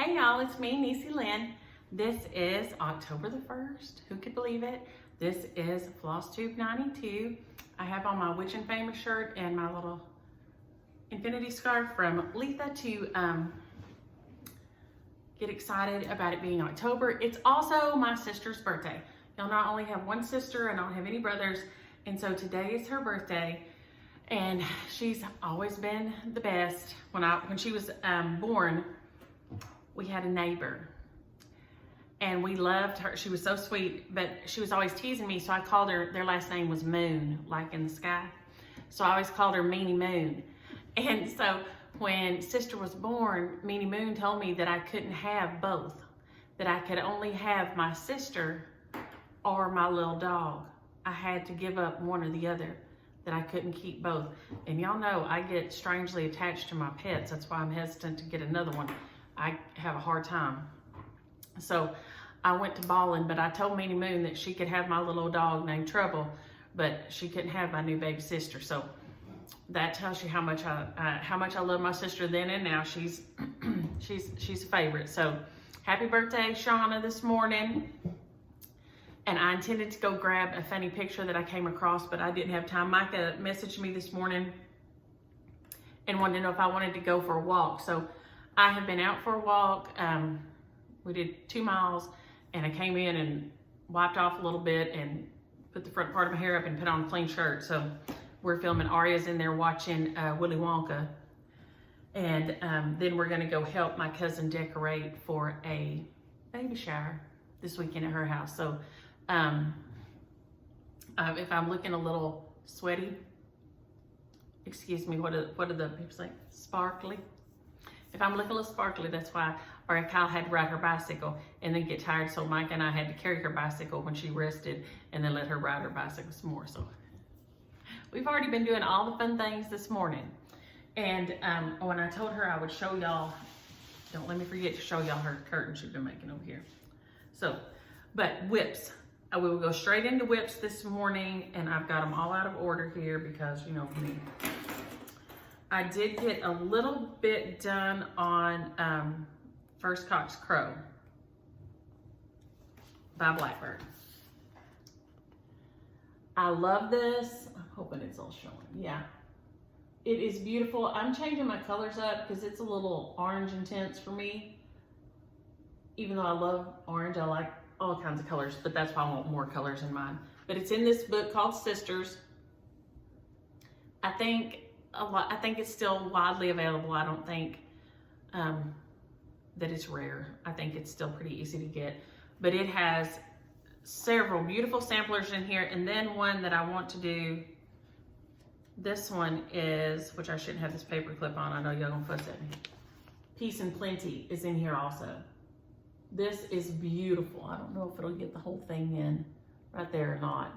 Hey y'all, it's me, Niecy Lynn. This is October the 1st. Who could believe it? This is Flosstube 92. I have on my Witch and Famous shirt and my little infinity scarf from Letha to get excited about it being October. It's also my sister's birthday. Y'all know I only have one sister and I don't have any brothers. And so today is her birthday. And she's always been the best. When she was born, we had a neighbor and we loved her. She was so sweet, but she was always teasing me. So I called her, their last name was Moon, like in the sky. So I always called her Meanie Moon. And so when sister was born, Meanie Moon told me that I couldn't have both, that I could only have my sister or my little dog. I had to give up one or the other, that I couldn't keep both. And y'all know I get strangely attached to my pets. That's why I'm hesitant to get another one. I have a hard time. So I went to bawling, but I told Meanie Moon that she could have my little dog named Trouble, but she couldn't have my new baby sister. So that tells you how much I love my sister then and now. She's she's a favorite. So happy birthday, Shauna, this morning. And I intended to go grab a funny picture that I came across, but I didn't have time. Micah messaged me this morning and wanted to know if I wanted to go for a walk. So I have been out for a walk. We did 2 miles and I came in and wiped off a little bit and put the front part of my hair up and put on a clean shirt. So we're filming. Aria's in there watching Willy Wonka. And then we're gonna go help my cousin decorate for a baby shower this weekend at her house. So if I'm looking a little sweaty, excuse me, what do the people say? Sparkly. If I'm looking a little sparkly, that's why. Or Kyle had to ride her bicycle and then get tired, so Mike and I had to carry her bicycle when she rested and then let her ride her bicycle some more. So we've already been doing all the fun things this morning. And when I told her I would show y'all, don't let me forget to show y'all her curtain she's been making over here. So, but whips. We will go straight into whips this morning, and I've got them all out of order here because, you know me. I did get a little bit done on First Cock's Crow by Blackbird. I love this. I'm hoping it's all showing. Yeah. It is beautiful. I'm changing my colors up because it's a little orange intense for me. Even though I love orange, I like all kinds of colors, but that's why I want more colors in mine. But it's in this book called Sisters. I think it's still widely available. I don't think that it's rare. I think it's still pretty easy to get. But it has several beautiful samplers in here, and then one that I want to do. This one is, which I shouldn't have this paper clip on. I know y'all gonna fuss at me. Peace and Plenty is in here also. This is beautiful. I don't know if it'll get the whole thing in right there or not.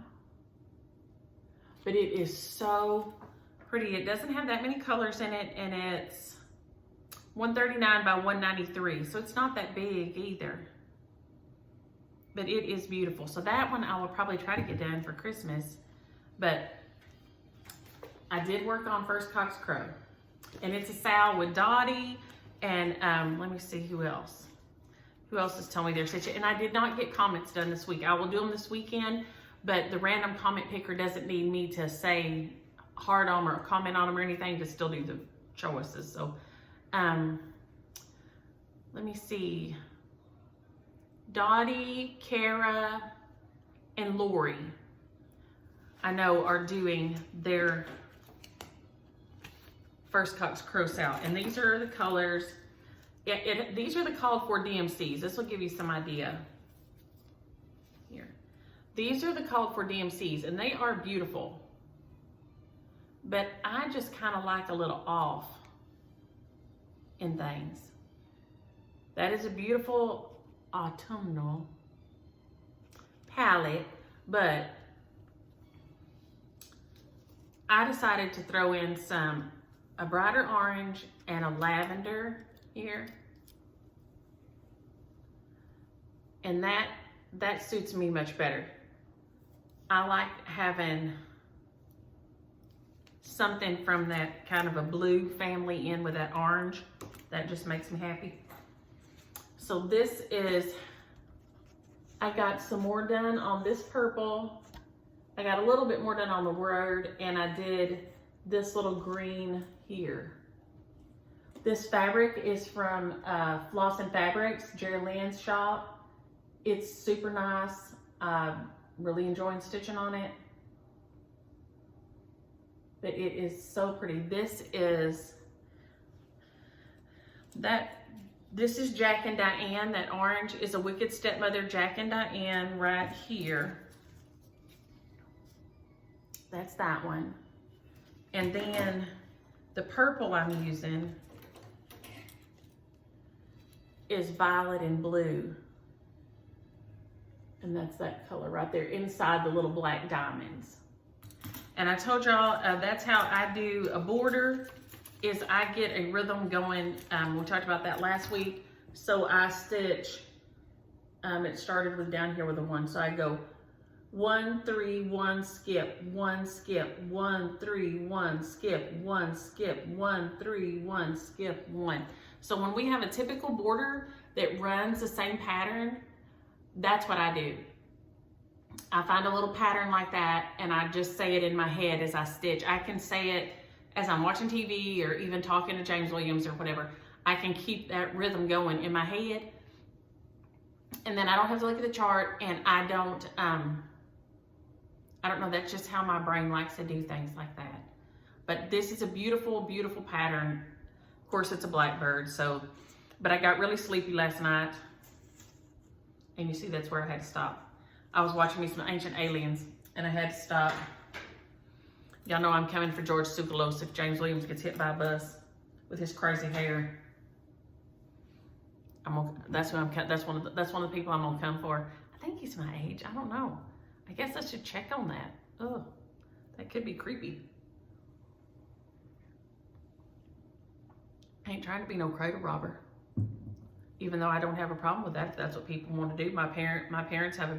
But it is so pretty. It doesn't have that many colors in it, and it's 139 by 193. So it's not that big either. But it is beautiful. So that one I will probably try to get done for Christmas. But I did work on First Cock's Crow. And it's a Sal with Dottie. And let me see who else. Who else is telling me their situation? And I did not get comments done this week. I will do them this weekend, but the random comment picker doesn't need me to say heart on them or comment on them or anything, to still do the choices. So let me see. Dottie, Kara, and Lori, I know, are doing their First Cock's Crow Sal. And these are the colors. These are the called for DMCs. This will give you some idea. Here. These are the called for DMCs, and they are beautiful. But I just kind of like a little off in things. That is a beautiful autumnal palette, but I decided to throw in a brighter orange and a lavender here, and that suits me much better. I like having something from that kind of a blue family in with that orange. That just makes me happy. So this is, I got some more done on this purple. I got a little bit more done on the word, and I did this little green here. This fabric is from Floss and Fabrics, Jerry Lynn's shop. It's super nice. Really enjoying stitching on it. But it is so pretty. This is Jack and Diane. That orange is a Wicked Stepmother Jack and Diane right here. That's that one. And then the purple I'm using is violet and blue. And that's that color right there inside the little black diamonds. And I told y'all that's how I do a border, is I get a rhythm going. We talked about that last week. So I stitch, it started with down here with a 1. So I go 1, 3, 1, skip, 1, skip, 1, 3, 1, skip, 1, skip, 1, 3, 1, skip, 1. So when we have a typical border that runs the same pattern, that's what I do. I find a little pattern like that and I just say it in my head as I stitch. I can say it as I'm watching TV or even talking to James Williams or whatever. I can keep that rhythm going in my head, and then I don't have to look at the chart, and I don't know, that's just how my brain likes to do things like that. But this is a beautiful, beautiful pattern. Of course, it's a Blackbird, so, but I got really sleepy last night, and you see that's where I had to stop. I was watching me some Ancient Aliens, and I had to stop. Y'all know I'm coming for George Tsoukalos if James Williams gets hit by a bus with his crazy hair. That's one of the people I'm gonna come for. I think he's my age. I don't know. I guess I should check on that. Oh, that could be creepy. I ain't trying to be no cradle robber. Even though I don't have a problem with that, if that's what people want to do. My parents have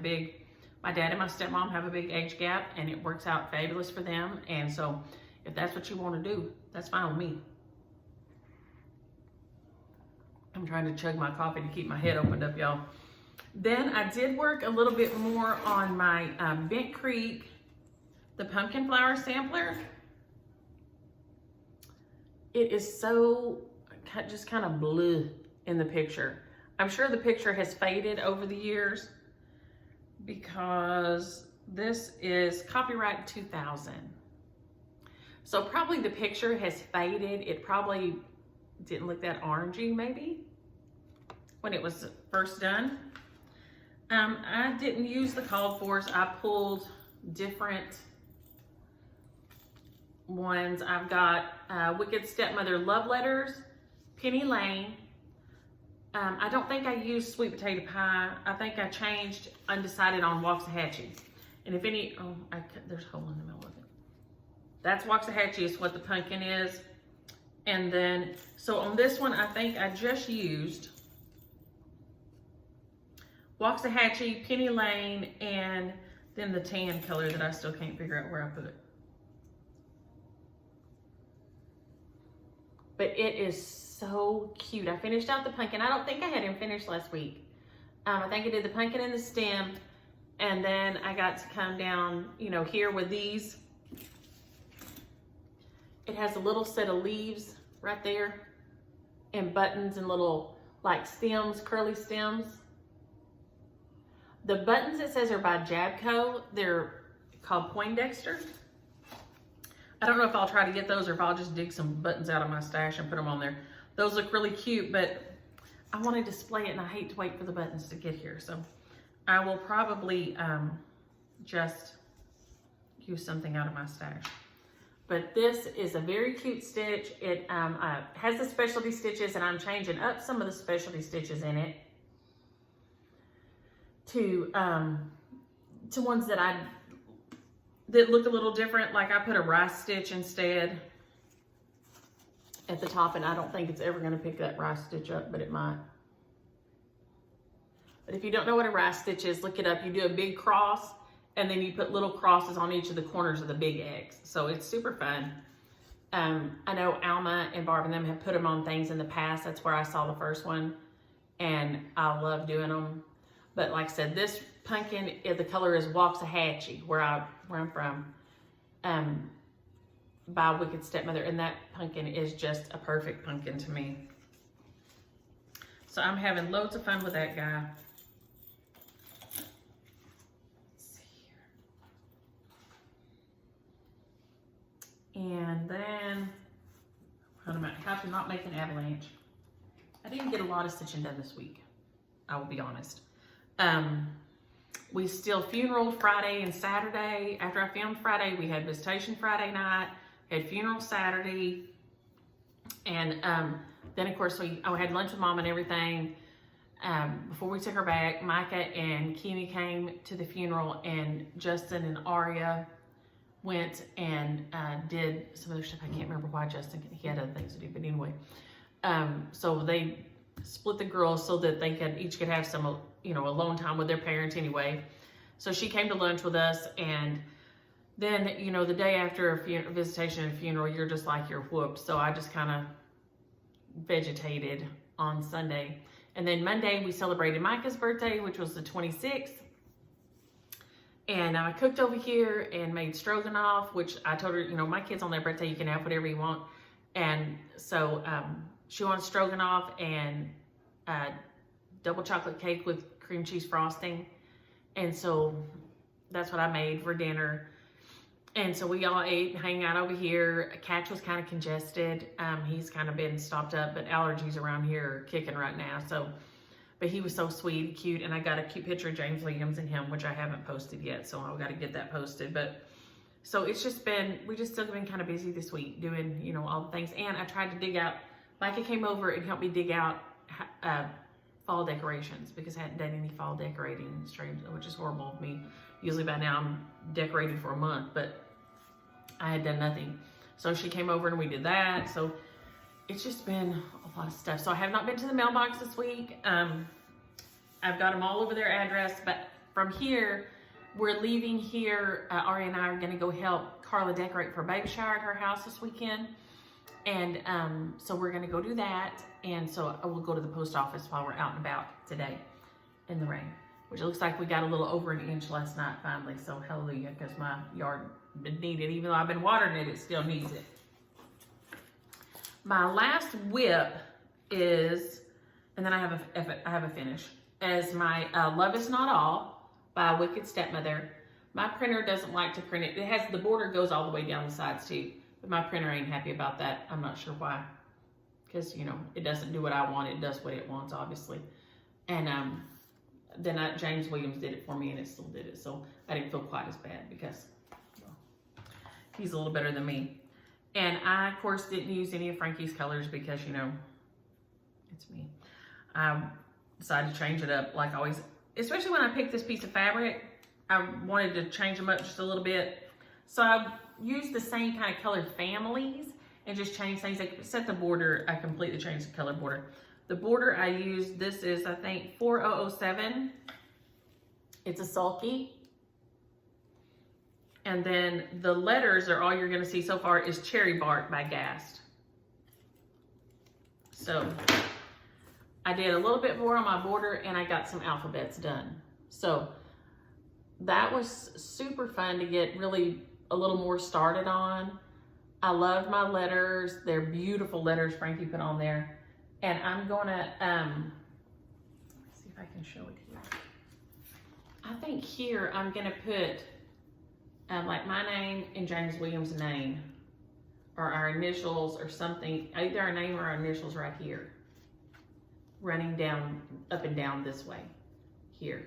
my dad and my stepmom have a big age gap, and it works out fabulous for them. And so if that's what you want to do, that's fine with me. I'm trying to chug my coffee to keep my head opened up, y'all. Then I did work a little bit more on my Bent Creek, the pumpkin flower sampler. It is so just kind of blue in the picture. I'm sure the picture has faded over the years because this is copyright 2000. So probably the picture has faded. It probably didn't look that orangey maybe when it was first done. I didn't use the called fors. I pulled different ones. I've got Wicked Stepmother Love Letters, Penny Lane. I don't think I used Sweet Potato Pie. I think I changed Undecided on Waxahachie. And if any, there's a hole in the middle of it. That's Waxahachie is what the pumpkin is. And then, so on this one, I think I just used Waxahachie, Penny Lane, and then the tan color that I still can't figure out where I put. But it is so cute. I finished out the pumpkin. I don't think I had him finished last week. I think I did the pumpkin and the stem, and then I got to come down, here with these. It has a little set of leaves right there and buttons and little like stems, curly stems. The buttons it says are by JABCO. They're called Poindexter. I don't know if I'll try to get those or if I'll just dig some buttons out of my stash and put them on there. Those look really cute, but I want to display it and I hate to wait for the buttons to get here. So I will probably just use something out of my stash. But this is a very cute stitch. It has the specialty stitches, and I'm changing up some of the specialty stitches in it to ones that look a little different. Like I put a rice stitch instead at the top, and I don't think it's ever going to pick that rice stitch up, but it might. But if you don't know what a rice stitch is, look it up. You do a big cross, and then you put little crosses on each of the corners of the big X. So it's super fun. I know Alma and Barb and them have put them on things in the past. That's where I saw the first one. and I love doing them. But like I said, this pumpkin, the color is Waxahachie, where I'm from, by Wicked Stepmother, and that pumpkin is just a perfect pumpkin to me. So I'm having loads of fun with that guy. Let's see here. And then, how to not make an avalanche. I didn't get a lot of stitching done this week, I will be honest. We still funeraled Friday and Saturday. After I filmed Friday, we had visitation Friday night, had funeral Saturday, and then of course I had lunch with Mom and everything. Before we took her back, Micah and Kimi came to the funeral, and Justin and Aria went and did some other stuff. I can't remember why Justin, he had other things to do, but anyway. So they split the girls so that they each could have some, alone time with their parents anyway. So she came to lunch with us, and then, the day after a visitation and a funeral, you're just like, you're whooped. So I just kind of vegetated on Sunday. And then Monday, we celebrated Micah's birthday, which was the 26th. And I cooked over here and made stroganoff, which I told her, my kids on their birthday, you can have whatever you want. And so she wants stroganoff and double chocolate cake with cream cheese frosting. And so that's what I made for dinner. And so we all ate and hang out over here. Catch was kind of congested. He's kind of been stopped up, but allergies around here are kicking right now. So, but he was so sweet and cute. And I got a cute picture of James Williams and him, which I haven't posted yet. So I've got to get that posted. But so it's just been, we just still been kind of busy this week doing, all the things. And I tried to dig out, Micah came over and helped me dig out fall decorations, because I hadn't done any fall decorating, which is horrible of me. Usually by now I'm decorated for a month, but I had done nothing. So she came over and we did that. So it's just been a lot of stuff. So I have not been to the mailbox this week. I've got them all over their address, but from here, we're leaving here. Ari and I are gonna go help Carla decorate for a baby shower at her house this weekend. And so we're gonna go do that. And so I will go to the post office while we're out and about today in the rain, which it looks like we got a little over an inch last night finally. So hallelujah, because my yard needed, even though I've been watering it, it still needs it. My last whip is, and then I have a finish, as my Love Is Not All by Wicked Stepmother. My printer doesn't like to print it. It has, the border goes all the way down the sides too, but my printer ain't happy about that. I'm not sure why, because it doesn't do what I want. It does what it wants, obviously. And then James Williams did it for me, and it still did it. So I didn't feel quite as bad, because he's a little better than me. And I, of course, didn't use any of Frankie's colors because, it's me. I decided to change it up like always. Especially when I picked this piece of fabric, I wanted to change them up just a little bit. So I used the same kind of colored families and just changed things. Except the border, I completely changed the color border. The border I used, this is, I think, 4007. It's a sulky. And then the letters are all you're gonna see so far is Cherry Bark by Gast. So I did a little bit more on my border, and I got some alphabets done. So that was super fun to get really a little more started on. I love my letters. They're beautiful letters Frankie put on there. And I'm gonna, let's see if I can show it here. I think here I'm gonna put like my name and James Williams' name, or our initials or something, either our name or our initials right here, running down, up and down this way, here.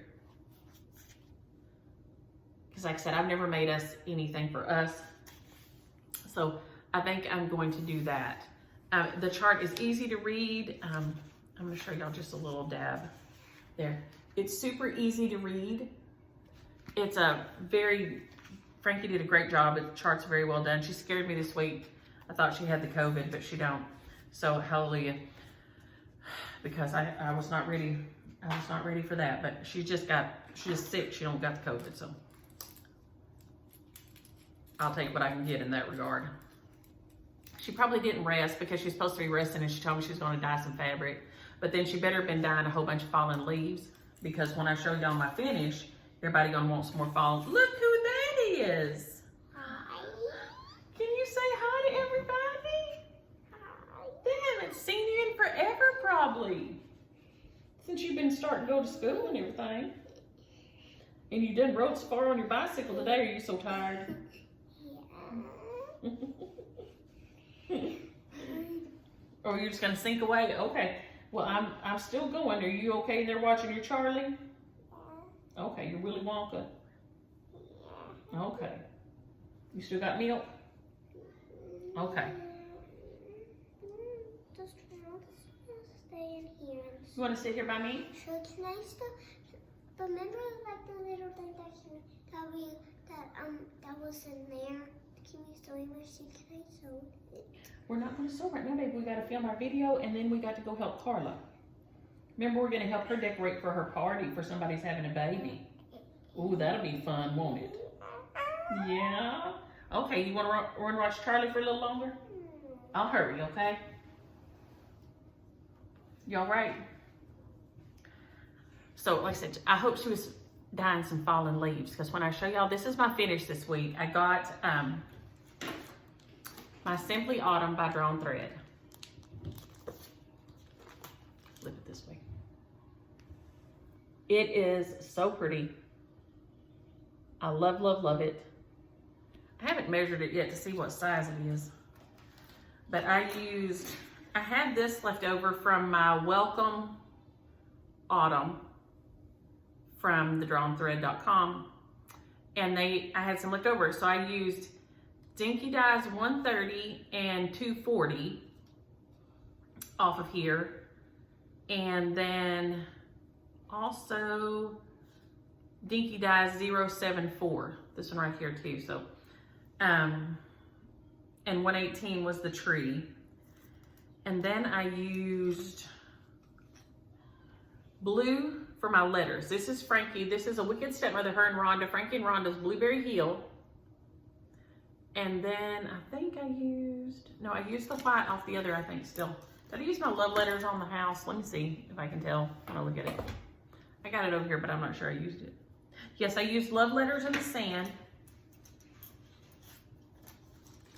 Because like I said, I've never made us anything for us. So I think I'm going to do that. The chart is easy to read. I'm gonna show y'all just a little dab there. It's super easy to read. It's a Frankie did a great job. The chart's very well done. She scared me this week. I thought she had the COVID, but she don't. So hallelujah. Because I was not ready. I was not ready for that. But she's just sick. She don't got the COVID. So I'll take what I can get in that regard. She probably didn't rest because she's supposed to be resting, and she told me she was going to dye some fabric. But then she better have been dyeing a whole bunch of fallen leaves, because when I show y'all my finish, everybody gonna want some more fall. Look who that is. Hi. Can you say hi to everybody? Hi. They haven't seen you in forever, probably. Since you've been starting to go to school and everything. And you done rode so far on your bicycle today, are you so tired? Yeah. Or you're just gonna sink away? Okay. Well, I'm still going. Are you okay there watching your Charlie? Okay, you're Willy Wonka. Okay. You still got milk? Okay. Just stay in here. You want to sit here by me? So can I still remember like the little thing that was in there? Can you sew machine? Can I sew it? We're not going to sew right now, babe. We got to film our video, and then we got to go help Carla. Remember, we're going to help her decorate for her party for somebody's having a baby. Ooh, that'll be fun, won't it? Yeah. Okay, you want to run watch Charlie for a little longer? I'll hurry, okay? You all right? So, like I said, I hope she was dyeing some fallen leaves, because when I show y'all, this is my finish this week. I got my Simply Autumn by Drawn Thread. Flip it this way. It is so pretty. I love, love, love it. I haven't measured it yet to see what size it is. But I had this left over from my Welcome Autumn from thedrawthread.com. And I had some left over. So I used Dinky Dyes 130 and 240 off of here. And then also Dinky Dyes 074. This one right here too. So, and 118 was the tree. And then I used blue for my letters. This is Frankie. This is a Wicked Stepmother, her and Rhonda. Frankie and Rhonda's Blueberry Hill. And then I think I used the white off the other, I think still. Did I use my love letters on the house? Let me see if I can tell when I look at it. I got it over here, but I'm not sure I used it. Yes, I used love letters in the sand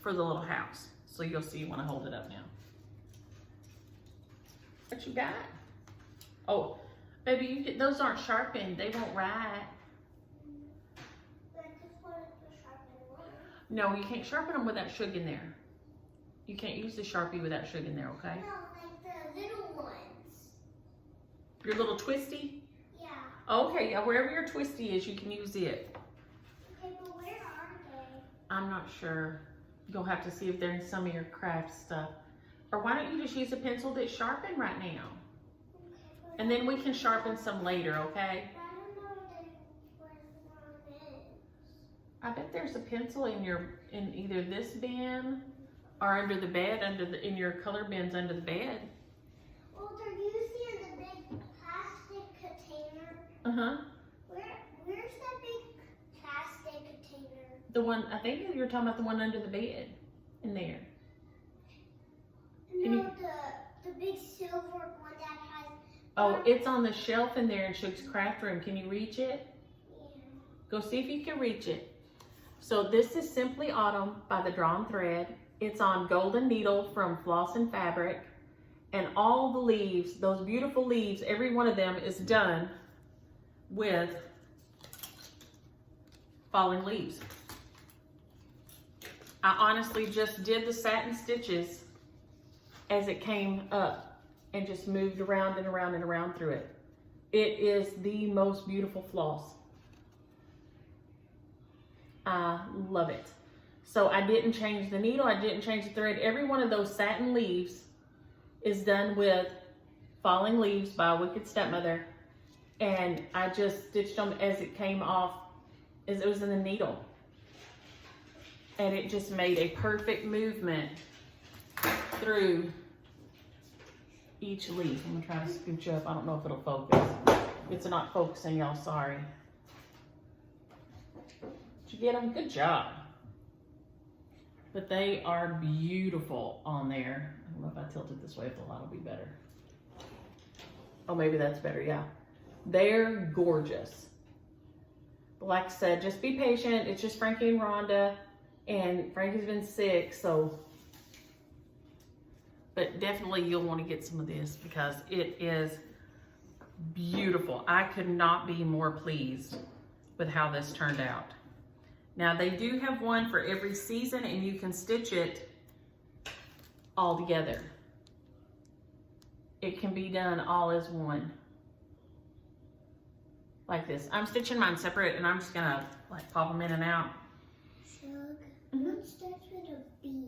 for the little house. So you'll see when I hold it up now. What you got? Oh, baby, those aren't sharpened. They won't write. No, you can't sharpen them without sugar in there. You can't use the Sharpie without sugar in there, okay? No, like the little ones. Your little twisty? Yeah. Okay, yeah, wherever your twisty is, you can use it. Okay, but where are they? I'm not sure. You'll have to see if they're in some of your craft stuff. Or why don't you just use a pencil that's sharpened right now? Okay, And then we can sharpen some later, okay? I don't know where one is. I bet there's a pencil in either this bin or under the bed, in your color bins under the bed. Well, they're usually in the big plastic container. Uh-huh. Where's that big plastic container? The one, I think you're talking about the one under the bed, in there. No, the big silver one that has... Oh, it's on the shelf in there in Shook's craft room. Can you reach it? Yeah. Go see if you can reach it. So this is Simply Autumn by the Drawn Thread. It's on golden needle from Floss and Fabric. And all the leaves, those beautiful leaves, every one of them is done with falling leaves. I honestly just did the satin stitches as it came up and just moved around and around and around through it. It is the most beautiful floss. I love it. So I didn't change the needle, I didn't change the thread. Every one of those satin leaves is done with Falling Leaves by Wicked Stepmother. And I just stitched them as it came off, as it was in the needle. And it just made a perfect movement through each leaf. I'm gonna try to scooch up. I don't know if it'll focus. It's not focusing, y'all, sorry. Did you get them? Good job. But they are beautiful on there. I don't know if I tilt it this way, if the light will be better. Oh, maybe that's better, yeah. They're gorgeous. But like I said, just be patient. It's just Frankie and Rhonda, and Frankie's been sick, so. But definitely you'll want to get some of this because it is beautiful. I could not be more pleased with how this turned out. Now they do have one for every season and you can stitch it all together. It can be done all as one. Like this. I'm stitching mine separate and I'm just gonna like pop them in and out. What starts with a B?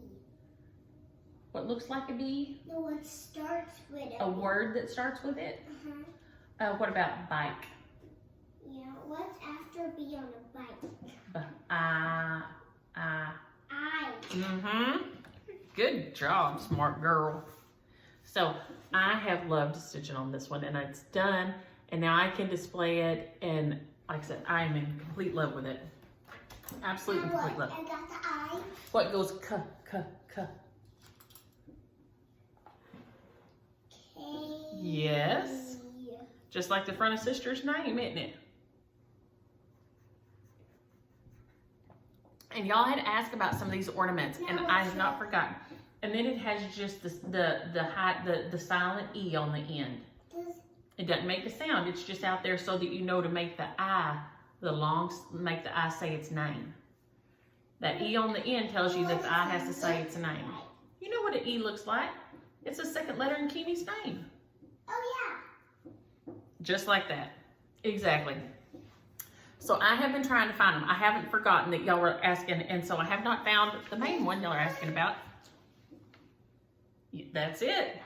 What looks like a B? No, what starts with a word that starts with it? What about bike? Yeah, what's after B on a bike? I. I. Good job, smart girl. So I have loved stitching on this one and it's done. And now I can display it. And like I said, I am in complete love with it. Absolutely complete love. I got the I. What goes k? Yes. Just like the front of sister's name, isn't it? And y'all had asked about some of these ornaments, and I have not forgotten. And then it has just the silent E on the end. It doesn't make a sound. It's just out there so that you know to make the I, make the I say its name. That E on the end tells you that the I has to say its name. You know what an E looks like? It's the second letter in Kiwi's name. Oh yeah. Just like that. Exactly. So I have been trying to find them. I haven't forgotten that y'all were asking, and so I have not found the main one y'all are asking about. That's it.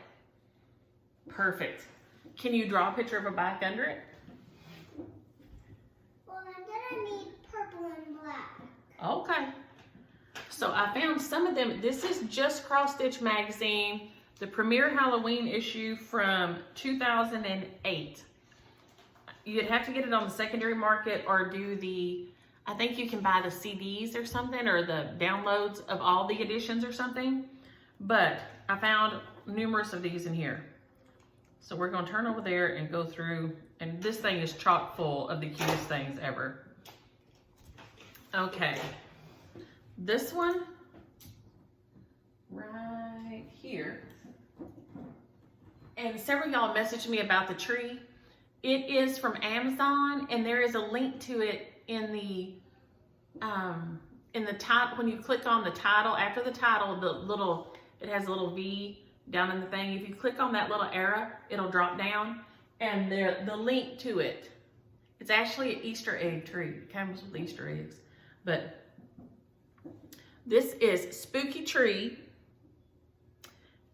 Perfect. Can you draw a picture of a bike under it? Well, I'm gonna need purple and black. Okay. So I found some of them. This is just Cross Stitch Magazine, the premiere Halloween issue from 2008. You'd have to get it on the secondary market or do I think you can buy the CDs or something, or the downloads of all the editions or something. But I found numerous of these in here. So we're gonna turn over there and go through, and this thing is chock full of the cutest things ever. Okay, this one right here. And several of y'all messaged me about the tree. It is from Amazon, and there is a link to it in the title. When you click on the title, after the title, it has a little V down in the thing. If you click on that little arrow, it'll drop down, and the link to it. It's actually an Easter egg tree. It comes with Easter eggs, but this is Spooky Tree.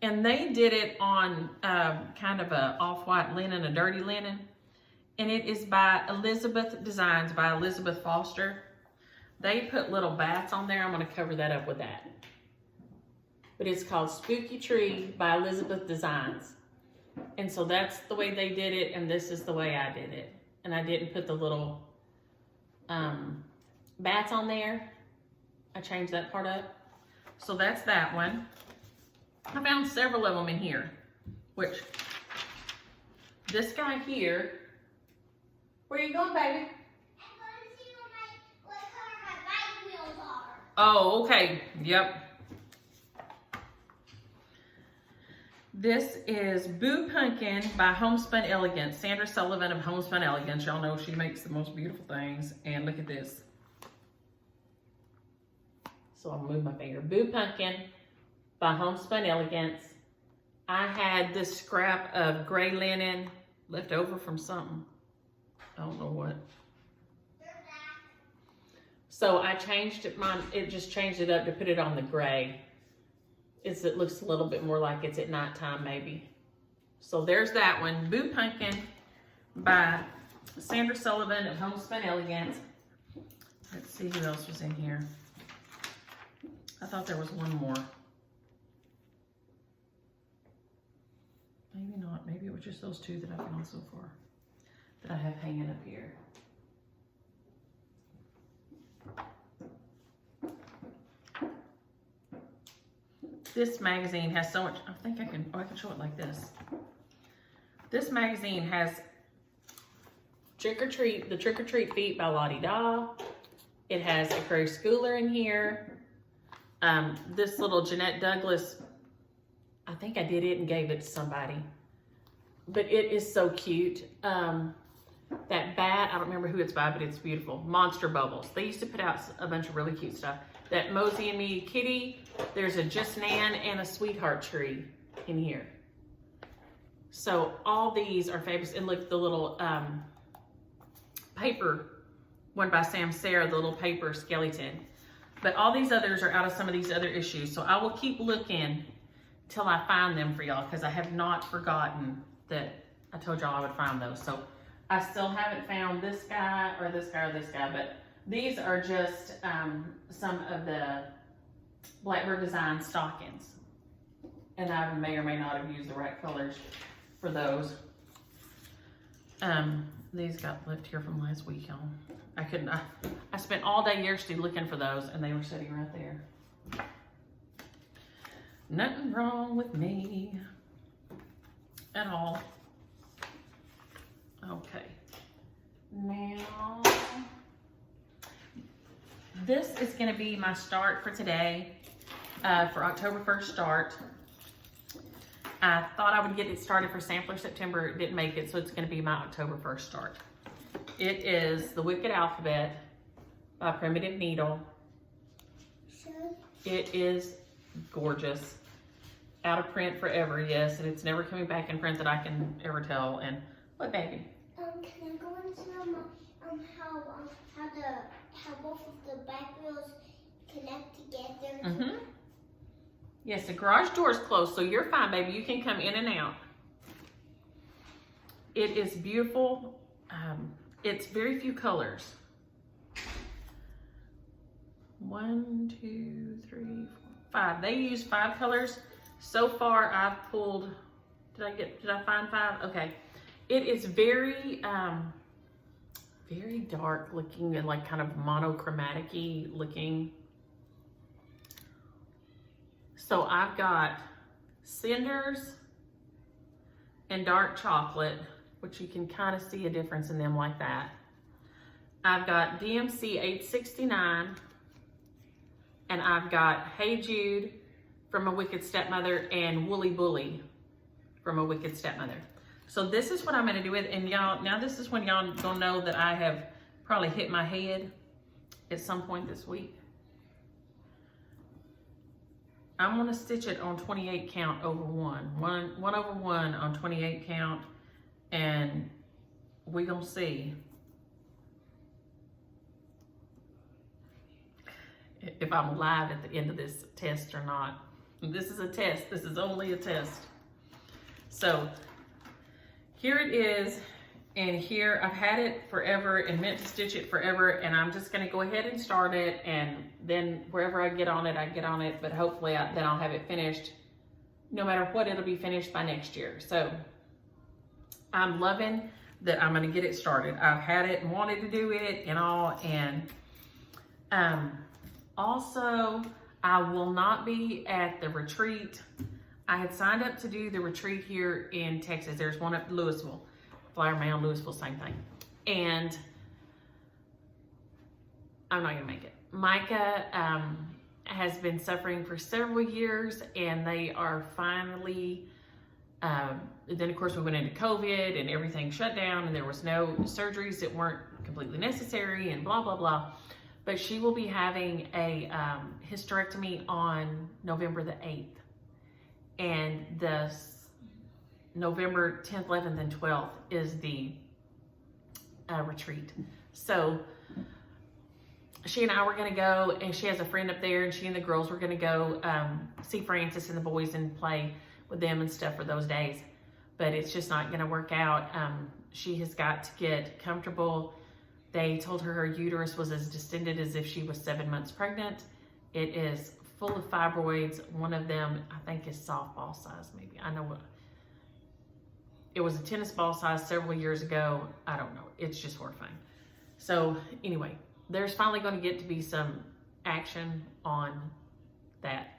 And they did it on kind of a off-white linen, a dirty linen. And it is by Elizabeth Designs, by Elizabeth Foster. They put little bats on there. I'm gonna cover that up with that. But it's called Spooky Tree by Elizabeth Designs. And so that's the way they did it, and this is the way I did it. And I didn't put the little bats on there. I changed that part up. So that's that one. I found several of them in here, which this guy here, where are you going, baby? I'm going to see what color my bike wheels are. Oh, okay, yep. This is Boo Pumpkin by Homespun Elegance. Sandra Sullivan of Homespun Elegance. Y'all know she makes the most beautiful things. And look at this. So I'll move my finger. Boo Pumpkin by Homespun Elegance. I had this scrap of gray linen left over from something. I don't know what. So I changed it, it just changed it up to put it on the gray. It looks a little bit more like it's at nighttime maybe. So there's that one, Boo Pumpkin by Sandra Sullivan of Homespun Elegance. Let's see who else was in here. I thought there was one more. Maybe not. Maybe it was just those two that I found so far that I have hanging up here. This magazine has so much, I think I can show it like this. This magazine has the Trick or Treat Feet by Lottie Da. It has a Prairie Schooler in here. This little Jeanette Douglas, I think I did it and gave it to somebody. But it is so cute. That bat, I don't remember who it's by, but it's beautiful. Monster Bubbles. They used to put out a bunch of really cute stuff. That Mosey and Me kitty, there's a Just Nan and a Sweetheart tree in here. So all these are fabulous. And look, the little paper one by Sam Sarah, the little paper skeleton. But all these others are out of some of these other issues. So I will keep looking till I find them for y'all, because I have not forgotten that I told y'all I would find those. So I still haven't found this guy or this guy or this guy, but these are just some of the Blackbird design stockings. And I may or may not have used the right colors for those. These got left here from last week, y'all. I spent all day yesterday looking for those, and they were sitting right there. Nothing wrong with me at all. Okay. Now, this is going to be my start for today, for October 1st start. I thought I would get it started for Sampler September. It didn't make it, so it's going to be my October 1st start. It is The Wicked Alphabet by Primitive Needle. Sure. It is gorgeous. Out of print forever, yes, and it's never coming back in print that I can ever tell. And what, baby? Can I go into how both of the back wheels connect together? Mm-hmm. Yes, the garage door is closed, so you're fine, baby. You can come in and out. It is beautiful. It's very few colors. 1, 2, 3, 4, 5. They use 5 colors. So far, I've pulled. Did I find 5? Okay. It is very, very dark looking and like kind of monochromatic-y looking. So I've got cinders and dark chocolate, which you can kind of see a difference in them like that. I've got DMC 869, and I've got Hey Jude from A Wicked Stepmother and Woolly Bully from A Wicked Stepmother. So this is what I'm gonna do with, and y'all, now this is when y'all gonna know that I have probably hit my head at some point this week. I'm gonna stitch it on 28 count over 1 over 1 on 28 count, and we gonna see if I'm alive at the end of this test or not. This is a test. This is only a test. So here it is, and here I've had it forever and meant to stitch it forever, and I'm just gonna go ahead and start it, and then wherever I get on it, I get on it, but hopefully then I'll have it finished. No matter what, it'll be finished by next year. So I'm loving that I'm gonna get it started. I've had it and wanted to do it and all, and also I will not be at the retreat. I had signed up to do the retreat here in Texas. There's one at Louisville. Flower Mound, Louisville, same thing. And I'm not gonna make it. Micah has been suffering for several years, and they are finally, then of course we went into COVID and everything shut down, and there was no surgeries that weren't completely necessary and blah, blah, blah. But she will be having a hysterectomy on November the 8th. And the November 10th, 11th, and 12th is the retreat. So she and I were gonna go, and she has a friend up there, and she and the girls were gonna go see Francis and the boys and play with them and stuff for those days. But it's just not gonna work out. She has got to get comfortable. They told her uterus was as distended as if she was 7 months pregnant. It is full of fibroids. One of them, I think, is softball size, maybe. I know what. It was a tennis ball size several years ago. I don't know. It's just horrifying. So anyway, there's finally going to get to be some action on that.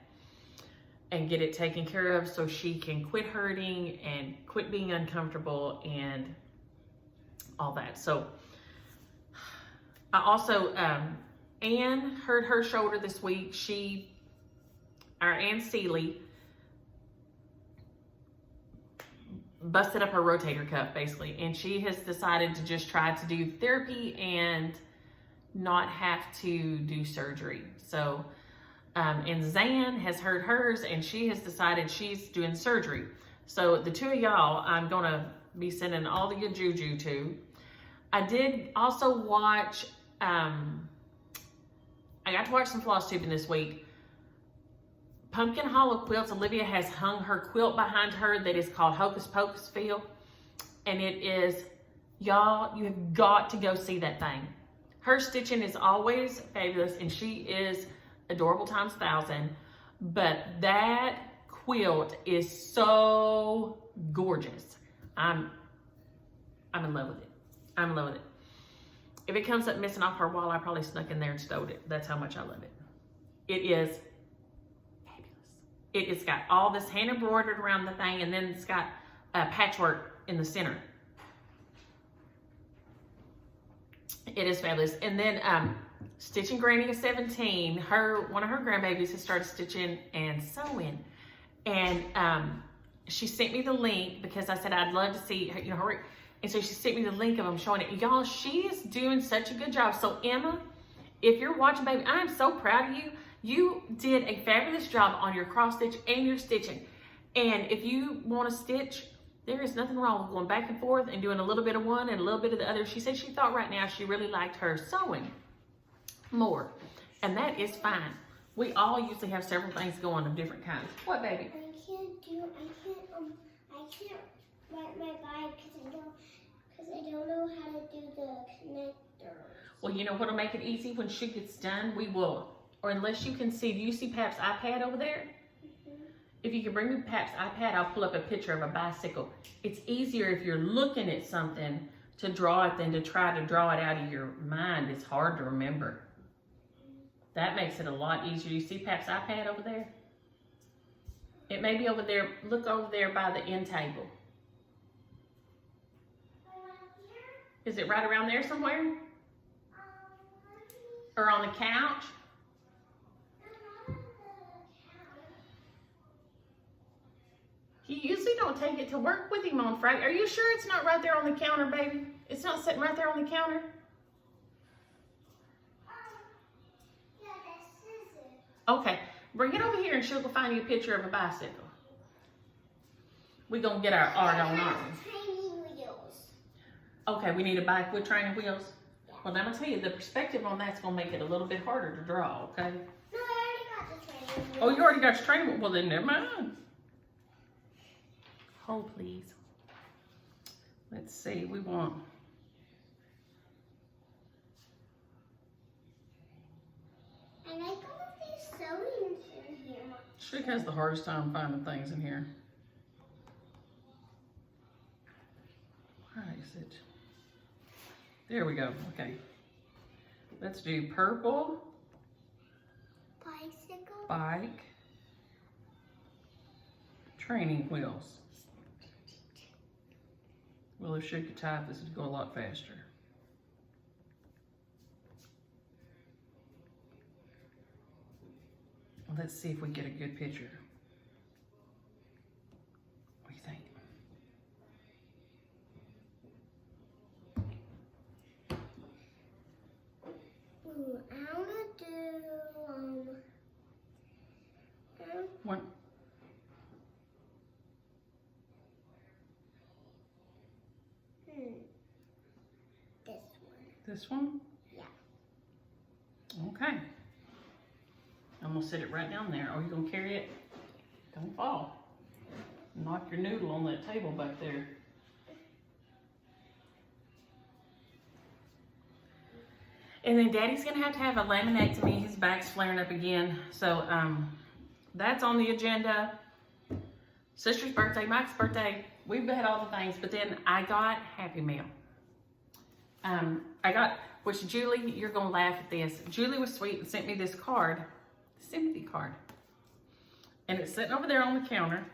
and get it taken care of so she can quit hurting and quit being uncomfortable and all that. So I also, Ann hurt her shoulder this week. Our Ann Seeley, busted up her rotator cuff basically, and she has decided to just try to do therapy and not have to do surgery. So, and Zan has hurt hers, and she has decided she's doing surgery. So the two of y'all, I'm gonna be sending all the good juju to. I did also watch, I got to watch some floss tubing this week. Pumpkin Hollow Quilts, Olivia has hung her quilt behind her that is called Hocus Pocus Feel. And it is, y'all, you have got to go see that thing. Her stitching is always fabulous, and she is adorable times 1,000. But that quilt is so gorgeous. I'm in love with it. I'm in love with it. If it comes up missing off her wall, I probably snuck in there and stowed it. That's how much I love it. It is fabulous. It's got all this hand embroidered around the thing, and then it's got patchwork in the center. It is fabulous. And then Stitching Granny is 17. One of her grandbabies has started stitching and sewing. And she sent me the link because I said I'd love to see her, her. And so she sent me the link of them showing it. Y'all, she is doing such a good job. So Emma, if you're watching, baby, I am so proud of you. You did a fabulous job on your cross stitch and your stitching. And if you want to stitch, there is nothing wrong with going back and forth and doing a little bit of one and a little bit of the other. She said she thought right now she really liked her sewing more. And that is fine. We all usually have several things going of different kinds. What, baby? I can't ride my bike because I don't know how to do the connectors. Well, you know what'll make it easy when she gets done? We will, or unless you can see, do you see Pap's iPad over there? If you can bring me Pap's iPad, I'll pull up a picture of a bicycle. It's easier if you're looking at something to draw it than to try to draw it out of your mind. It's hard to remember. That makes it a lot easier. You see Pap's iPad over there? It may be over there. Look over there by the end table. Is it right around there somewhere? Or on the couch? He usually don't take it to work with him on Friday. Are you sure it's not right there on the counter, baby? It's not sitting right there on the counter? Yeah, that's scissors. Okay, bring it over here and she'll go find you a picture of a bicycle. We're going to get our art on ours. Tiny wheels. Okay, we need a bike with training wheels? Yeah. Well, I'm going to tell you, the perspective on that's going to make it a little bit harder to draw, okay? No, I already got the training wheels. Oh, you already got your training wheels? Well, then never mind. Hold, please. Let's see, we want... And I got these sewings in here. Chick has the hardest time finding things in here. Why is it? There we go. Okay. Let's do purple. Bicycle. Bike. Training wheels. Well, if she could type, this would go a lot faster. Let's see if we get a good picture. What do you think? Ooh, I want to do, One. This one. This one? Yeah. Okay. I'm gonna sit it right down there. Are you gonna carry it? Don't fall. Knock your noodle on that table back there. And then Daddy's gonna have a laminectomy. His back's flaring up again. So that's on the agenda. Sister's birthday, Mike's birthday. We've had all the things, but then I got Happy Meal. Which Julie, you're gonna laugh at this. Julie was sweet and sent me this card, sympathy card. And it's sitting over there on the counter.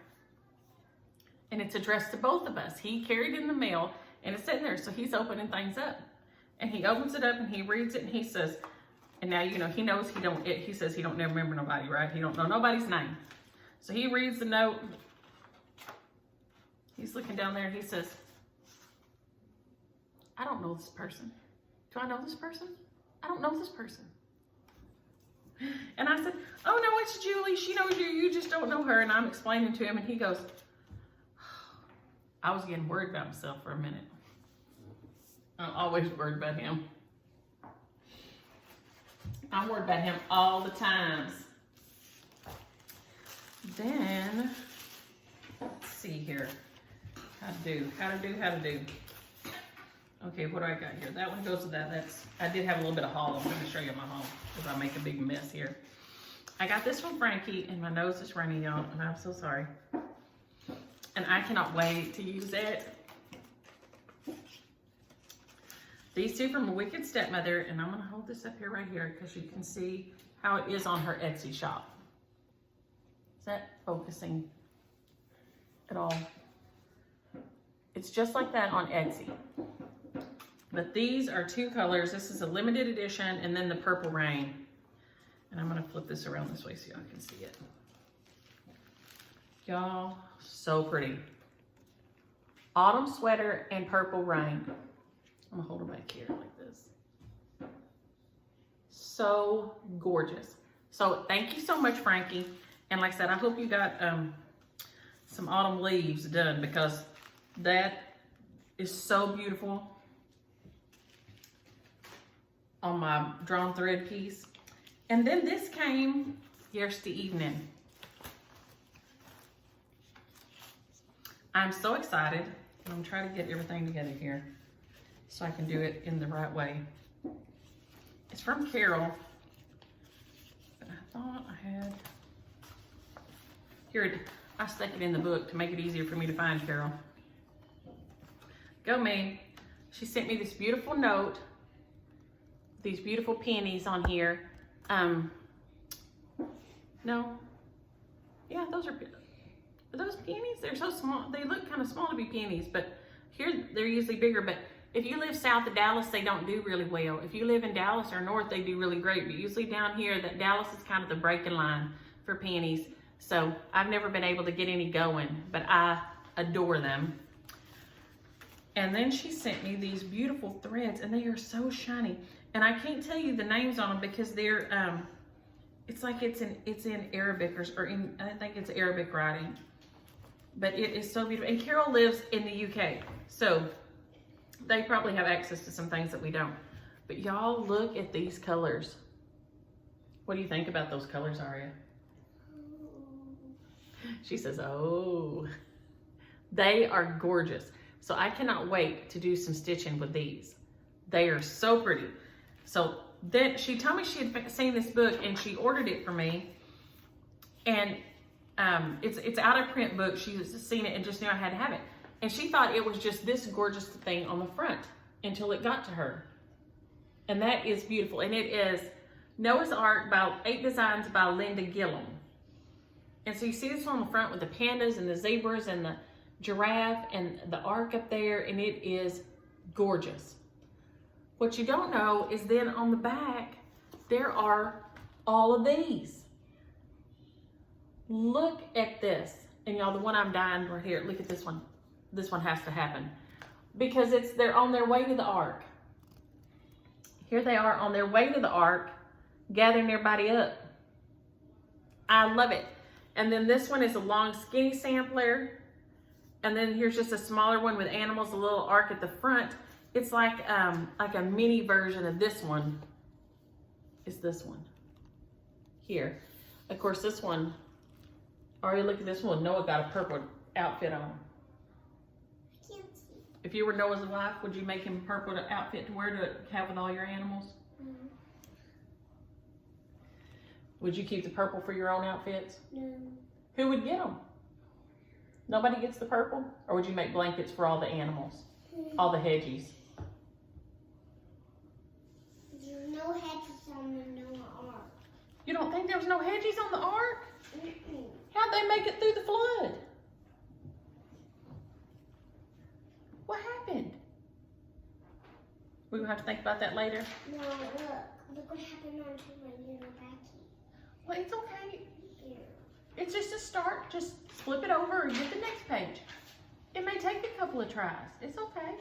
And it's addressed to both of us. He carried in the mail and it's sitting there. So he's opening things up. And he opens it up and he reads it and he says, and now, you know, he knows he says he don't never remember nobody, right? He don't know nobody's name. So he reads the note. He's looking down there and he says, I don't know this person. Do I know this person? I don't know this person. And I said, oh no, it's Julie. She knows you. You just don't know her. And I'm explaining to him and he goes, I was getting worried about myself for a minute. I'm always worried about him. I'm worried about him all the times. Then, let's see here. How to do. Okay, what do I got here? That one goes to that. I did have a little bit of haul. I'm going to show you my haul because I make a big mess here. I got this from Frankie and my nose is running, y'all, and I'm so sorry. And I cannot wait to use it. These two from A Wicked Stepmother, and I'm going to hold this up here right here because you can see how it is on her Etsy shop. Is that focusing at all? It's just like that on Etsy. But these are two colors. This is a limited edition, and then the Purple Rain. And I'm going to flip this around this way so y'all can see it. Y'all, so pretty. Autumn Sweater and Purple Rain. I'm going to hold her back here like this. So gorgeous. So thank you so much, Frankie. And like I said, I hope you got some autumn leaves done because that is so beautiful on my drawn thread piece. And then this came yesterday evening. I'm so excited. I'm trying to get everything together here so I can do it in the right way. It's from Carol. But I thought I had, here, I stuck it in the book to make it easier for me to find Carol. Go me. She sent me this beautiful note, these beautiful peonies on here. No. Yeah, those are those peonies. They're so small. They look kind of small to be peonies, but here they're usually bigger. But if you live south of Dallas, they don't do really well. If you live in Dallas or north, they do really great. But usually down here, that Dallas is kind of the breaking line for peonies. So I've never been able to get any going, but I adore them. And then she sent me these beautiful threads, and they are so shiny. And I can't tell you the names on them because they're, it's like it's in Arabic or in, I think it's Arabic writing. But it is so beautiful. And Carol lives in the UK, so they probably have access to some things that we don't. But y'all look at these colors. What do you think about those colors, Aria? She says, oh, they are gorgeous. So I cannot wait to do some stitching with these. They are so pretty. So then she told me she had seen this book and she ordered it for me. And it's out of print book. She's seen it and just knew I had to have it. And she thought it was just this gorgeous thing on the front until it got to her. And that is beautiful. And it is Noah's Ark by 8 Designs by Linda Gillum. And so you see this on the front with the pandas and the zebras and the giraffe and the ark up there, and it is gorgeous. What you don't know is then on the back, there are all of these. Look at this. And y'all, the one I'm dying right here, look at this one. This one has to happen because they're on their way to the ark. Here they are on their way to the ark, gathering everybody up. I love it. And then this one is a long skinny sampler. And then here's just a smaller one with animals, a little ark at the front. It's like a mini version of this one. Is this one here? Of course, this one. Already look at this one. Noah got a purple outfit on. I can't see. If you were Noah's wife, would you make him a purple outfit to wear to have with all your animals? Mm-hmm. Would you keep the purple for your own outfits? No. Who would get them? Nobody gets the purple? Or would you make blankets for all the animals? All the hedgies? There's no hedges on the Noah Ark. You don't think there was no hedgies on the ark? Mm-mm. How'd they make it through the flood? What happened? We will have to think about that later. No, look what happened onto my little backy. Well, it's okay. Here. It's just a start. Just flip it over and get the next page. It may take a couple of tries. It's okay.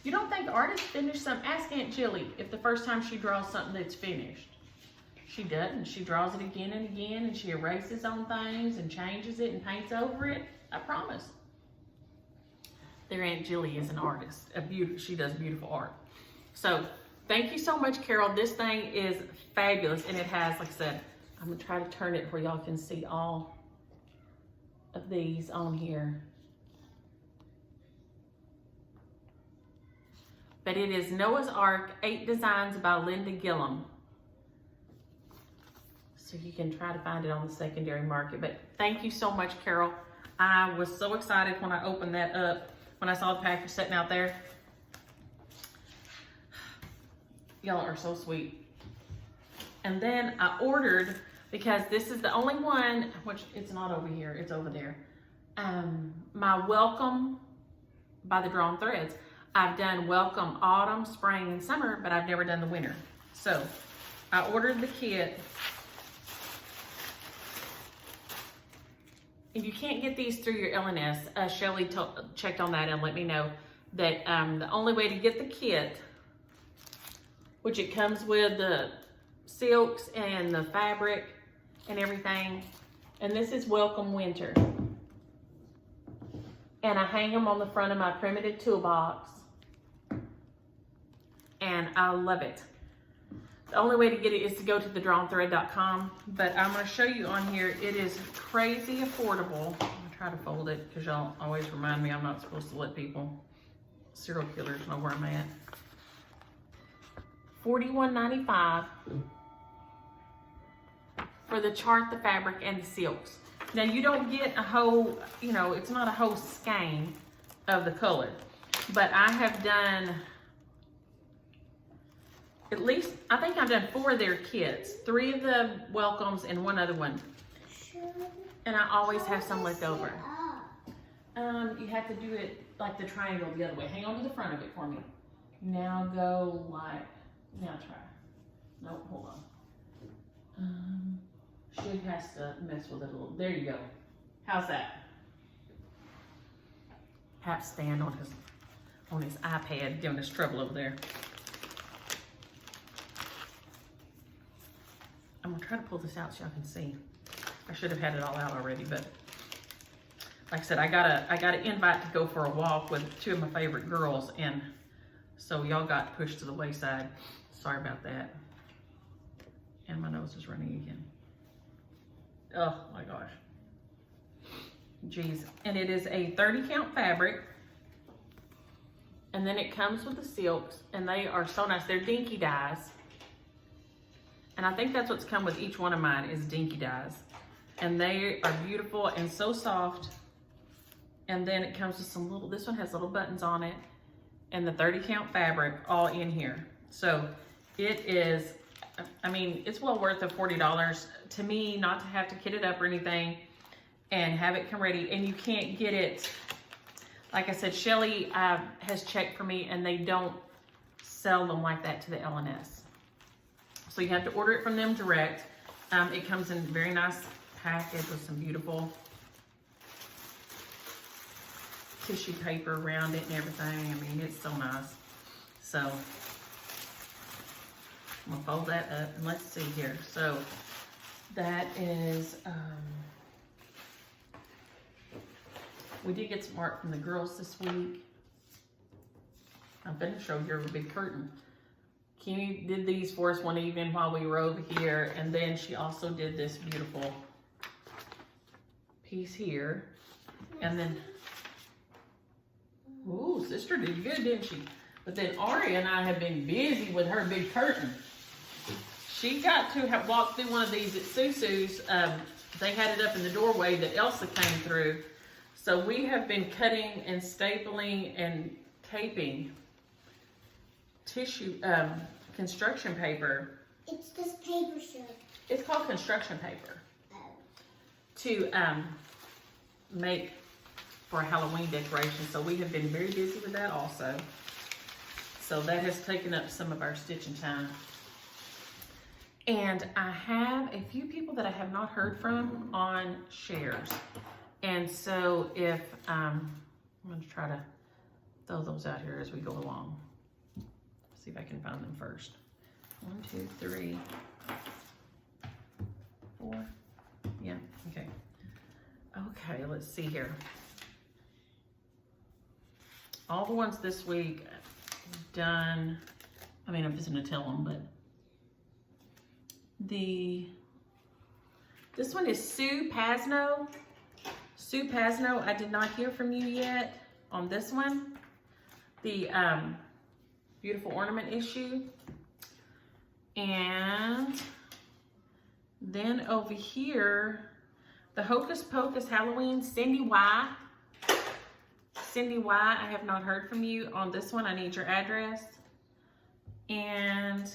You don't think artists finish some? Ask Aunt Jilly if the first time she draws something that's finished. She doesn't. She draws it again and again, and she erases on things and changes it and paints over it. I promise. Their Aunt Jilly is an artist. She does beautiful art. So thank you so much, Carol. This thing is fabulous, and it has, like I said, I'm gonna try to turn it where y'all can see all of these on here. But it is Noah's Ark, 8 Designs by Linda Gillum. So you can try to find it on the secondary market. But thank you so much, Carol. I was so excited when I opened that up, when I saw the package sitting out there. Y'all are so sweet. And then I ordered, because this is the only one, which it's not over here, it's over there. My Welcome by the Drawn Threads. I've done Welcome Autumn, Spring, and Summer, but I've never done the Winter. So I ordered the kit. If you can't get these through your LNS, Shelly checked on that and let me know that the only way to get the kit, which it comes with the silks and the fabric and everything, and this is Welcome Winter. And I hang them on the front of my primitive toolbox, and I love it. The only way to get it is to go to thedrawnthread.com, but I'm going to show you on here. It is crazy affordable. I'm going to try to fold it because y'all always remind me I'm not supposed to let serial killers know where I'm at. $41.95 for the chart, the fabric, and the silks. Now you don't get a whole, it's not a whole skein of the color, but I have done at least, I think I've done 4 of their kits, 3 of the welcomes and 1 other one. And I always have some left over. You have to do it like the triangle the other way. Hang on to the front of it for me. Now go like, now try. Nope, hold on. She has to mess with it a little. There you go. How's that? Have to stand on his iPad giving us trouble over there. I'm gonna try to pull this out so y'all can see. I should have had it all out already, but like I said, I got an invite to go for a walk with 2 of my favorite girls, and so y'all got pushed to the wayside. Sorry about that. And my nose is running again. Oh my gosh. Jeez. And it is a 30 count fabric. And then it comes with the silks, and they are so nice. They're dinky dyes. And I think that's what's come with each one of mine is dinky dyes. And they are beautiful and so soft. And then it comes with some little, this one has little buttons on it, and the 30 count fabric all in here. So it is, I mean, it's well worth the $40 to me, not to have to kit it up or anything and have it come ready. And you can't get it, like I said, Shelly has checked for me, and they don't sell them like that to the LNS. So you have to order it from them direct. It comes in a very nice package with some beautiful tissue paper around it and everything. I mean, it's so nice. So I'm gonna fold that up, and let's see here. So that is, we did get some art from the girls this week. I'm gonna show you a big curtain. Kenny did these for us one evening while we were over here, and then she also did this beautiful piece here. And then, ooh, sister did good, didn't she? But then Ari and I have been busy with her big curtain. She got to have walked through one of these at Susu's. They had it up in the doorway that Elsa came through. So we have been cutting and stapling and taping tissue, construction paper. It's this paper strip. It's called construction paper. Oh. to make for Halloween decorations. So we have been very busy with that also. So that has taken up some of our stitching time. And I have a few people that I have not heard from on shares. And so if, I'm gonna try to throw those out here as we go along. See if I can find them first. 1, 2, 3, 4. Yeah, okay. Okay, let's see here. All the ones this week done, I mean, I'm just gonna tell them, but this one is Sue Pasno. Sue Pasno, I did not hear from you yet on this one. The beautiful ornament issue. And then over here, the Hocus Pocus Halloween, Cindy Y. Cindy Y, I have not heard from you on this one. I need your address. And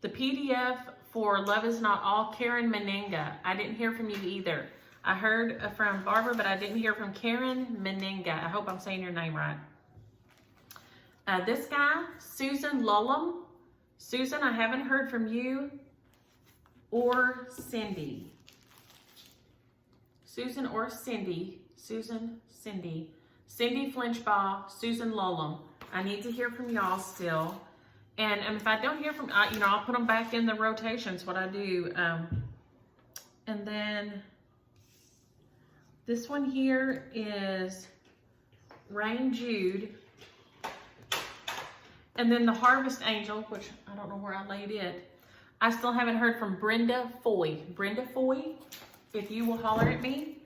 the PDF for Love Is Not All, Karen Meninga. I didn't hear from you either. I heard from Barbara, but I didn't hear from Karen Meninga. I hope I'm saying your name right. This guy, Susan Lullum. Susan, I haven't heard from you or Cindy. Susan or Cindy. Susan, Cindy. Cindy Flinchbaugh, Susan Lullum. I need to hear from y'all still. And if I don't hear from, you know, I'll put them back in the rotations, what I do. And then this one here is Rain Jude. And then the Harvest Angel, which I don't know where I laid it. I still haven't heard from Brenda Foy. Brenda Foy, if you will holler at me.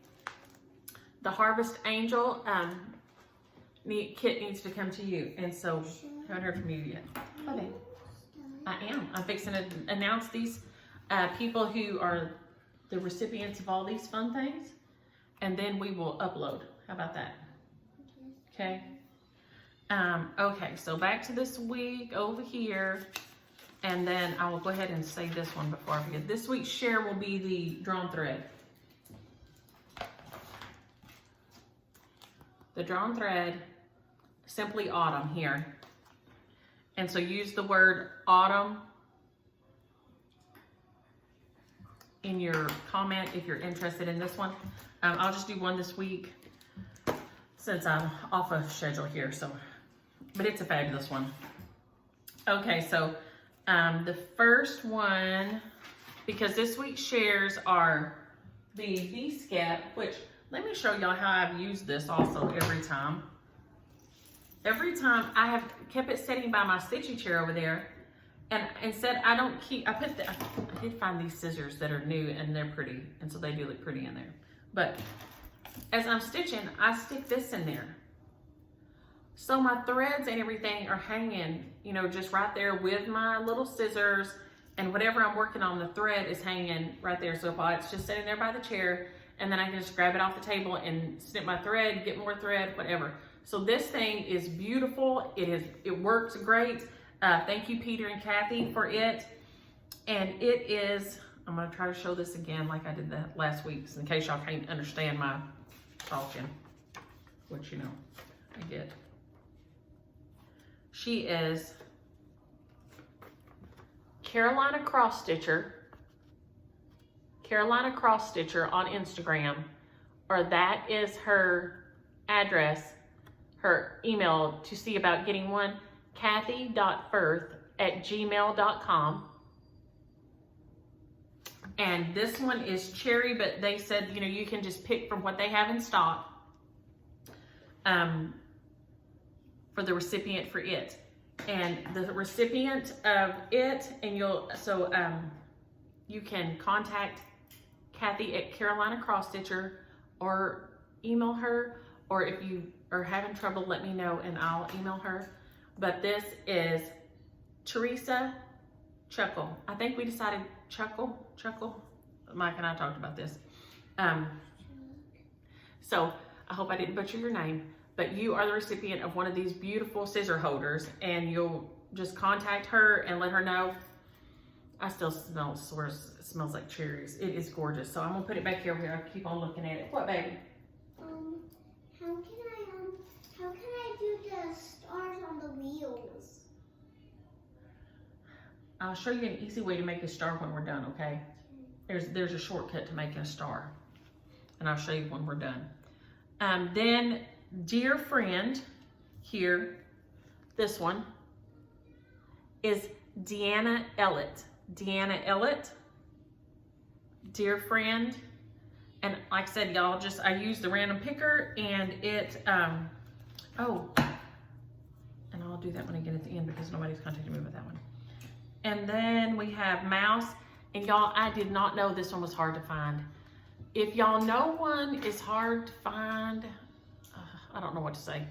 The Harvest Angel kit needs to come to you. And so, I haven't heard from you yet. Okay. I am. I'm fixing to announce these people who are the recipients of all these fun things. And then we will upload. How about that? Okay. Okay, so back to this week over here. And then I will go ahead and say this one before I forget. This week's share will be the drawn thread. The drawn thread, Simply Autumn here. And so use the word autumn in your comment if you're interested in this one. I'll just do one this week since I'm off of schedule here. So, but it's a fabulous one. Okay, so the first one, because this week's shares are the V-Skep, which let me show y'all how I've used this also every time. Every time I have kept it sitting by my stitchy chair over there, and instead I don't keep, I did find these scissors that are new and they're pretty, and so they do look pretty in there. But as I'm stitching, I stick this in there. So my threads and everything are hanging, you know, just right there with my little scissors, and whatever I'm working on, the thread is hanging right there. So if it's just sitting there by the chair, and then I can just grab it off the table and snip my thread, get more thread, whatever. So this thing is beautiful. It works great. Thank you, Peter and Kathy, for it. And it is, I'm gonna try to show this again like I did that last week, in case y'all can't understand my talking, which, you know, I get. She is Carolina Cross Stitcher on Instagram, or that is her address, her email to see about getting one, kathy.firth@gmail.com. And this one is cherry, but they said, you know, you can just pick from what they have in stock for the recipient for it. And the recipient of it, and you can contact Kathy at Carolina Cross Stitcher, or email her, or if you are having trouble, let me know and I'll email her. But this is Teresa Chuckle. I think we decided Chuckle. Mike and I talked about this. So I hope I didn't butcher your name, but you are the recipient of one of these beautiful scissor holders, and you'll just contact her and let her know I still swear it smells like cherries. It is gorgeous. So I'm gonna put it back here where I keep on looking at it. What, baby? How can I do the stars on the wheels? I'll show you an easy way to make a star when we're done, okay? There's a shortcut to making a star. And I'll show you when we're done. Then, dear friend, here, this one, is Deanna Ellett. Deanna Ellett, dear friend. And like I said, y'all, I used the random picker and it, and I'll do that when I get at the end because nobody's contacted me with that one. And then we have Mouse. And y'all, I did not know this one was hard to find. If y'all know one is hard to find, I don't know what to say.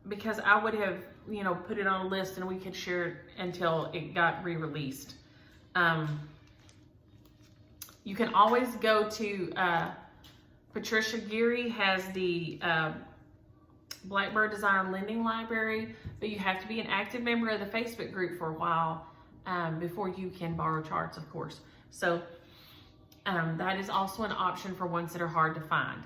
Because I would have, you know, put it on a list and we could share it until it got re-released. You can always go to, Patricia Geary has the Blackbird Design Lending Library, but you have to be an active member of the Facebook group for a while before you can borrow charts, of course. So that is also an option for ones that are hard to find.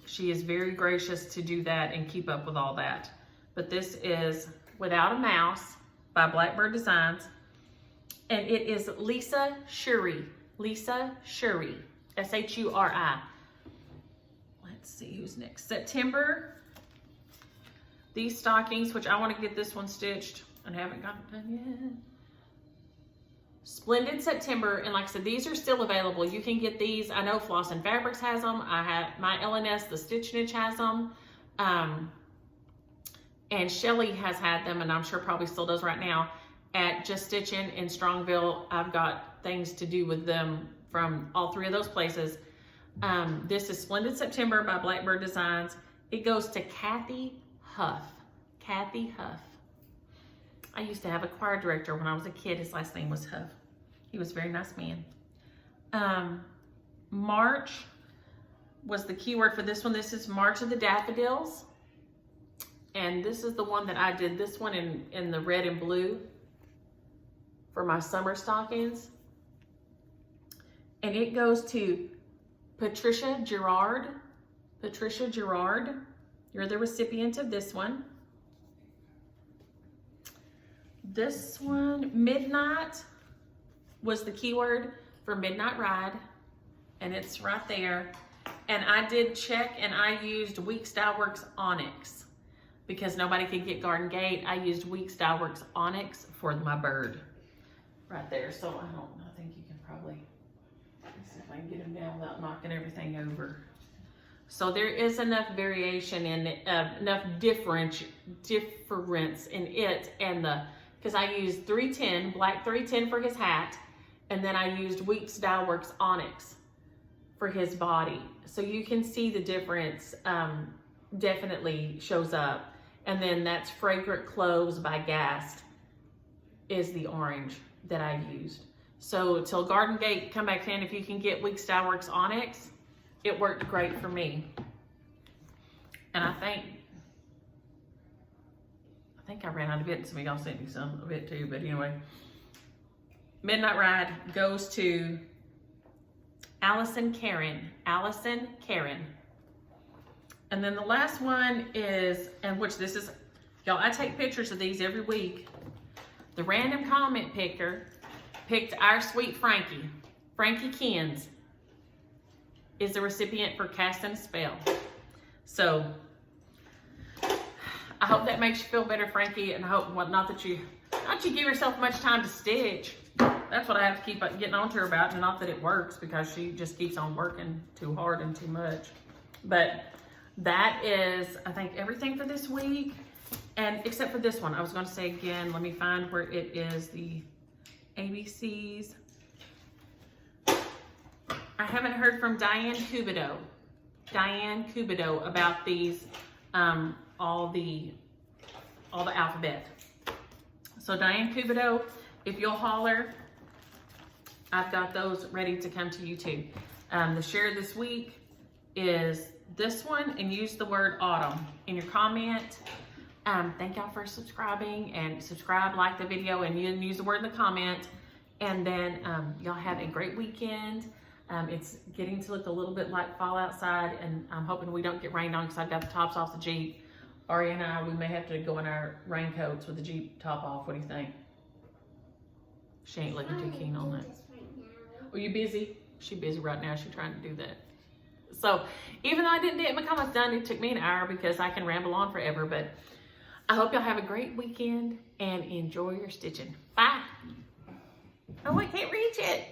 She is very gracious to do that and keep up with all that. But this is Without a Mouse by Blackbird Designs. And it is Lisa Shuri. Lisa Shuri. S-H-U-R-I. Let's see who's next. September. These stockings, which I want to get this one stitched and haven't gotten it done yet. Splendid September, and like I said, these are still available. You can get these. I know Floss and Fabrics has them. I have my LNS, the Stitch Niche has them. And Shelly has had them, and I'm sure probably still does right now, at Just Stitching in Strongville. I've got things to do with them from all three of those places. This is Splendid September by Blackbird Designs. It goes to Kathy Huff. Kathy Huff. I used to have a choir director when I was a kid. His last name was Huff. He was a very nice man. March was the keyword for this one. This is March of the Daffodils. And this is the one that I did. This one in the red and blue for my summer stockings. And it goes to Patricia Gerard. Patricia Gerard, you're the recipient of this one. This one, Midnight, was the keyword for Midnight Ride, and it's right there. And I did check, and I used Week Styleworks Onyx because nobody could get Garden Gate. I used Week Styleworks Onyx for my bird right there. So I think you can probably, let's see if I can get them down without knocking everything over. So there is enough variation in enough difference in it and the, because I used 310, black 310 for his hat, and then I used Week Styleworks Onyx for his body. So you can see the difference definitely shows up. And then that's Fragrant Cloves by Gast is the orange that I used. So till Garden Gate come back in, if you can get Week Styleworks Onyx, it worked great for me. And I think I ran out of it, and some of y'all sent me some of it too, but anyway. Midnight Ride goes to Allison Karen. Allison Karen. And then the last one is, and which this is, y'all, I take pictures of these every week. The random comment picker picked our sweet Frankie. Frankie Kins is the recipient for Casting a Spell. So I hope that makes you feel better, Frankie, and I hope not that you give yourself much time to stitch. That's what I have to keep getting on to her about, and not that it works because she just keeps on working too hard and too much. But that is, I think, everything for this week, and except for this one. I was going to say again, let me find where it is, the ABCs. I haven't heard from Diane Cubido about these, all the alphabet. So Diane Cubido, if you'll holler, I've got those ready to come to you too. The share this week is this one, and use the word autumn in your comment. Thank y'all for subscribing, and subscribe, like the video, and use the word in the comment. And then y'all have a great weekend. It's getting to look a little bit like fall outside, and I'm hoping we don't get rained on because I've got the tops off the Jeep. Aria and I, we may have to go in our raincoats with the Jeep top off. What do you think? She ain't looking too keen on that. Are you busy? She's busy right now. She's trying to do that. So even though I didn't get my comments done, it took me an hour because I can ramble on forever. But I hope y'all have a great weekend and enjoy your stitching. Bye. Oh, I can't reach it.